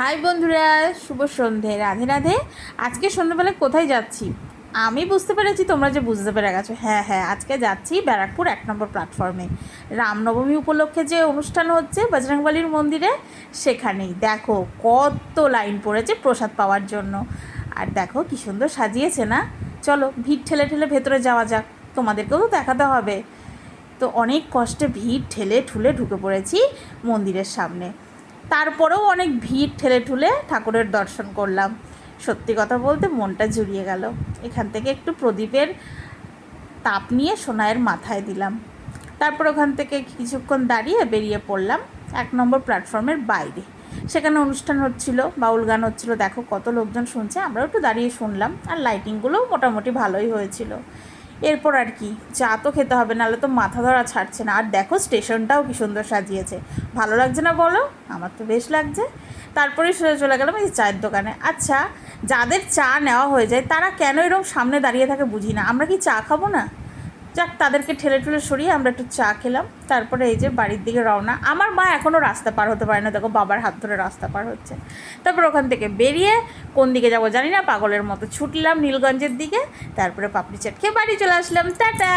High বন্ধুরা, শুভ সন্ধে। রাধে রাধে। আজকে সন্ধ্যেবেলায় কোথায় যাচ্ছি আমি বুঝতে পেরেছি, তোমরা যে বুঝতে পেরে গেছো। হ্যাঁ, আজকে যাচ্ছি ব্যারাকপুর 1 নম্বর প্ল্যাটফর্মে। রামনবমী উপলক্ষে যে অনুষ্ঠান হচ্ছে বজরংবলীর মন্দিরে, সেখানেই দেখো কত লাইন পড়েছে প্রসাদ পাওয়ার জন্য। আর দেখো কী সুন্দর সাজিয়েছে না। চলো ভিড় ঠেলে ঠেলে ভেতরে যাওয়া যাক, তোমাদেরকেও তো দেখাতে হবে। তো অনেক কষ্টে ভিড় ঠেলে ঠুলে ঢুকে পড়েছি মন্দিরের সামনে। তারপরেও অনেক ভিড় ঠেলে ঠুলে ঠাকুরের দর্শন করলাম। সত্যি কথা বলতে মনটা জুড়িয়ে গেল। এখান থেকে একটু প্রদীপের তাপ নিয়ে সোনাইয়ের মাথায় দিলাম। তারপর ওখান থেকে কিছুক্ষণ দাঁড়িয়ে বেরিয়ে পড়লাম 1 নম্বর প্ল্যাটফর্মের বাইরে। সেখানে অনুষ্ঠান হচ্ছিল, বাউল গান হচ্ছিল। দেখো কত লোকজন শুনছে, আমরাও একটু দাঁড়িয়ে শুনলাম। আর লাইটিংগুলোও মোটামুটি ভালোই হয়েছিল। এরপর আর কি, চা তো খেতে হবে, নাহলে তো মাথা ধরা ছাড়ছে না। আর দেখো স্টেশনটাও কি সুন্দর সাজিয়েছে, ভালো লাগছে না বলো? আমার তো বেশ লাগছে। তারপরে চলে গেলাম এই চায়ের দোকানে। আচ্ছা, যাদের চা নেওয়া হয়ে যায় তারা কেন এরকম সামনে দাঁড়িয়ে থাকে বুঝি না। আমরা কি চা খাবো না? যাক, তাদেরকে ঠেলে ঠেলে সরিয়ে আমরা একটু চা খেলাম। তারপরে এই যে বাড়ির দিকে রওনা। আমার মা এখনও রাস্তা পার হতে পারে না, দেখো বাবার হাত ধরে রাস্তা পার হচ্ছে। তারপর ওখান থেকে বেরিয়ে কোন দিকে যাবো জানি না, পাগলের মতো ছুটলাম নীলগঞ্জের দিকে। তারপরে পাপড়ি চাট খেয়ে বাড়ি চলে আসলাম। টাটা।